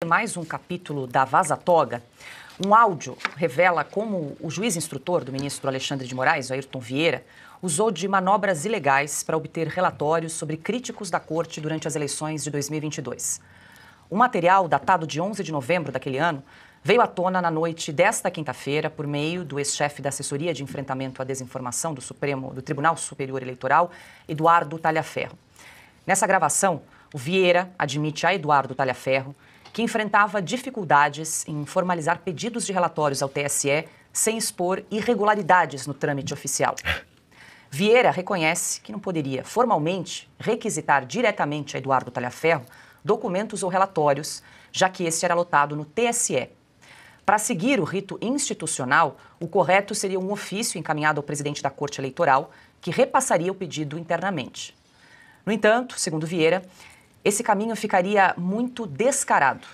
mais um capítulo da Vaza Toga. Um áudio revela como o juiz instrutor do ministro Alexandre de Moraes, Ayrton Vieira, usou de manobras ilegais para obter relatórios sobre críticos da corte durante as eleições de 2022. O material, datado de 11 de novembro daquele ano, veio à tona na noite desta quinta-feira por meio do ex-chefe da Assessoria de Enfrentamento à Desinformação do Tribunal Superior Eleitoral, Eduardo Talhaferro. Nessa gravação, o Vieira admite a Eduardo Talhaferro que enfrentava dificuldades em formalizar pedidos de relatórios ao TSE sem expor irregularidades no trâmite oficial. Vieira reconhece que não poderia formalmente requisitar diretamente a Eduardo Talhaferro documentos ou relatórios, já que esse era lotado no TSE. Para seguir o rito institucional, o correto seria um ofício encaminhado ao presidente da Corte Eleitoral, que repassaria o pedido internamente. No entanto, segundo Vieira, esse caminho ficaria muito descarado.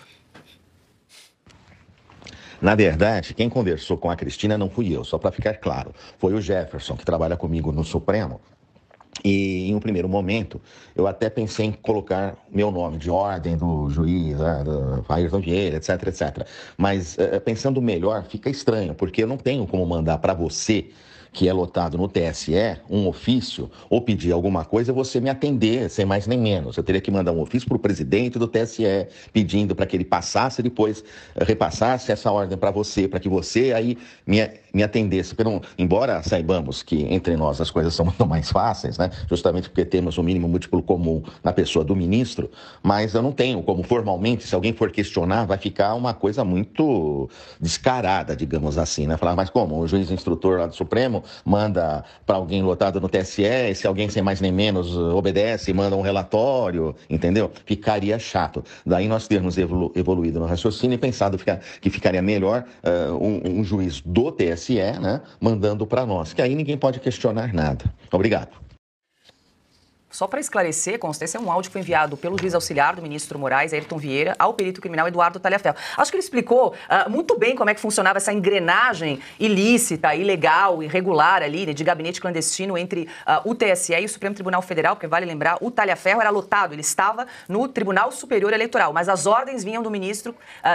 Na verdade, quem conversou com a Cristina não fui eu, só para ficar claro. Foi o Jefferson, que trabalha comigo no Supremo. E, em um primeiro momento, eu até pensei em colocar meu nome de ordem do juiz, do Ayrton Vieira, etc, etc. Mas, pensando melhor, fica estranho, porque eu não tenho como mandar para você, que é lotado no TSE, um ofício, ou pedir alguma coisa, você me atender, sem mais nem menos. Eu teria que mandar um ofício para o presidente do TSE, pedindo para que ele passasse, depois repassasse essa ordem para você, para que você aí me atendesse. Embora saibamos que entre nós as coisas são muito mais fáceis, né? Justamente porque temos um mínimo múltiplo comum na pessoa do ministro, mas eu não tenho como formalmente, se alguém for questionar, vai ficar uma coisa muito descarada, digamos assim, né? Falar, mas como? O juiz instrutor lá do Supremo manda para alguém lotado no TSE, e se alguém sem mais nem menos obedece, manda um relatório, entendeu? Ficaria chato. Daí nós termos evoluído no raciocínio e pensado que ficaria melhor um juiz do TSE, né, mandando para nós, que aí ninguém pode questionar nada. Obrigado. Só para esclarecer, consta, esse é um áudio que foi enviado pelo juiz auxiliar do ministro Moraes, Ayrton Vieira, ao perito criminal Eduardo Talhaferro. Acho que ele explicou muito bem como é que funcionava essa engrenagem ilícita, ilegal, irregular ali, né, de gabinete clandestino entre o TSE e o Supremo Tribunal Federal, porque vale lembrar, o Talhaferro era lotado, ele estava no Tribunal Superior Eleitoral, mas as ordens vinham do ministro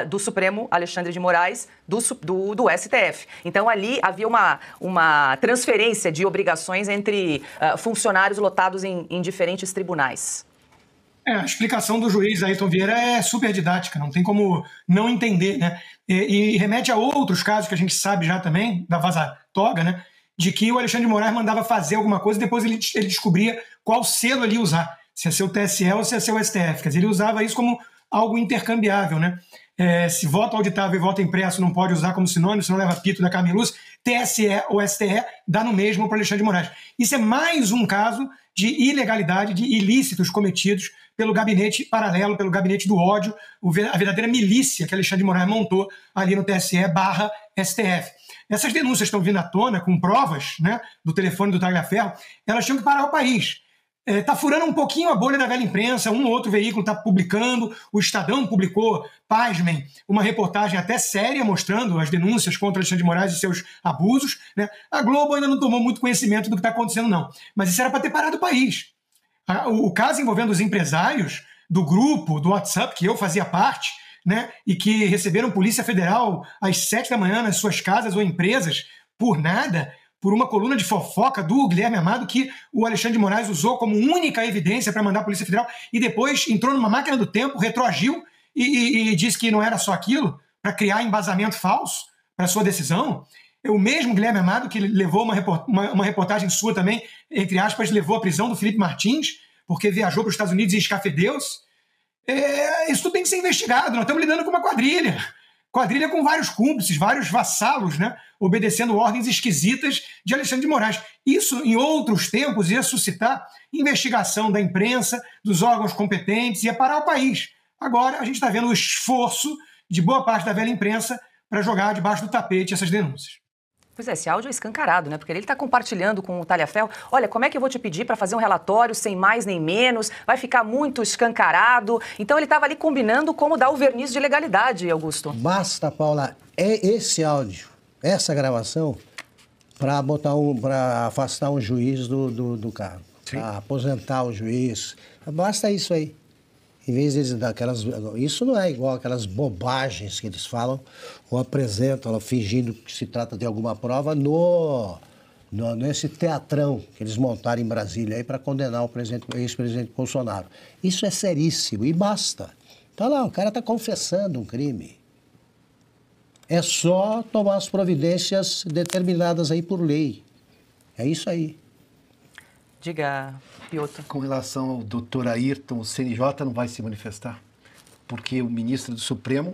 do Supremo, Alexandre de Moraes, do STF. Então ali havia uma transferência de obrigações entre funcionários lotados em diferentes tribunais. A explicação do juiz Ayrton Vieira é super didática, não tem como não entender, né? E remete a outros casos que a gente sabe já também, da Vaza Toga, né? De que o Alexandre de Moraes mandava fazer alguma coisa e depois ele descobria qual selo ele ia usar, se ia ser o TSE ou se ia ser o STF. Quer dizer, ele usava isso como algo intercambiável, né? Se voto auditável e voto impresso não pode usar como sinônimo, senão leva pito da Carmen Lúcia, TSE ou STE dá no mesmo para Alexandre de Moraes. Isso é mais um caso de ilegalidade, de ilícitos cometidos pelo gabinete paralelo, pelo gabinete do ódio, a verdadeira milícia que Alexandre de Moraes montou ali no TSE/STF. Essas denúncias estão vindo à tona com provas, né, do telefone do Talhaferro, elas tinham que parar o país. Está furando um pouquinho a bolha da velha imprensa, um ou outro veículo está publicando, o Estadão publicou, pasmem, uma reportagem até séria mostrando as denúncias contra Alexandre de Moraes e seus abusos, né? A Globo ainda não tomou muito conhecimento do que está acontecendo, não. Mas isso era para ter parado o país. O caso envolvendo os empresários do grupo, do WhatsApp, que eu fazia parte, né, e que receberam Polícia Federal às 7 da manhã nas suas casas ou empresas, por nada, por uma coluna de fofoca do Guilherme Amado que o Alexandre de Moraes usou como única evidência para mandar a Polícia Federal e depois entrou numa máquina do tempo, retroagiu e disse que não era só aquilo, para criar embasamento falso para sua decisão. O mesmo Guilherme Amado que levou uma reportagem sua também, entre aspas, levou à prisão do Felipe Martins, porque viajou para os Estados Unidos e escafedeu-se. Isso tudo tem que ser investigado. Nós estamos lidando com uma quadrilha com vários cúmplices, vários vassalos, né, obedecendo ordens esquisitas de Alexandre de Moraes. Isso, em outros tempos, ia suscitar investigação da imprensa, dos órgãos competentes, ia parar o país. Agora, a gente está vendo o esforço de boa parte da velha imprensa para jogar debaixo do tapete essas denúncias. Pois é, esse áudio é escancarado, né? Porque ele está compartilhando com o Talhaferro. Olha, como é que eu vou te pedir para fazer um relatório sem mais nem menos? Vai ficar muito escancarado. Então ele estava ali combinando como dar o verniz de legalidade, Augusto. Basta, Paula, esse áudio, essa gravação, para afastar um juiz do cargo, para aposentar o juiz. Basta isso aí. Em vez deles dar aquelas... Isso não é igual aquelas bobagens que eles falam ou apresentam, fingindo que se trata de alguma prova nesse teatrão que eles montaram em Brasília aí para condenar o ex-presidente Bolsonaro. Isso é seríssimo e basta. Tá lá, o cara está confessando um crime. É só tomar as providências determinadas aí por lei. É isso aí. Diga, Piotr. Com relação ao doutor Ayrton, o CNJ não vai se manifestar, porque o ministro do Supremo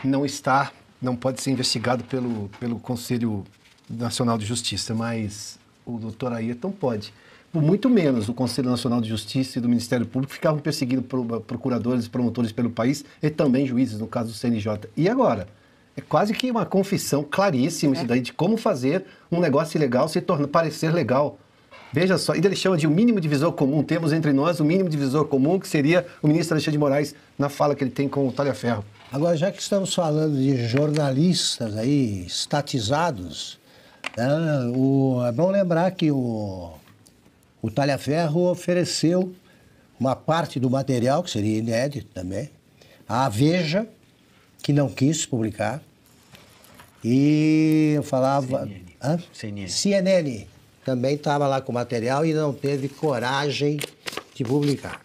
não pode ser investigado pelo Conselho Nacional de Justiça, mas o doutor Ayrton pode. Por muito menos o Conselho Nacional de Justiça e do Ministério Público ficavam perseguindo procuradores e promotores pelo país e também juízes, no caso do CNJ. E agora? É quase que uma confissão claríssima isso daí de como fazer um negócio ilegal parecer legal. Veja só, e ele chama de o mínimo divisor comum. Temos entre nós o mínimo divisor comum, que seria o ministro Alexandre de Moraes na fala que ele tem com o Talhaferro. Agora, já que estamos falando de jornalistas aí estatizados, é bom lembrar que o Talhaferro ofereceu uma parte do material, que seria inédito também, à Veja, que não quis publicar, e eu falava... CNN também estava lá com o material e não teve coragem de publicar.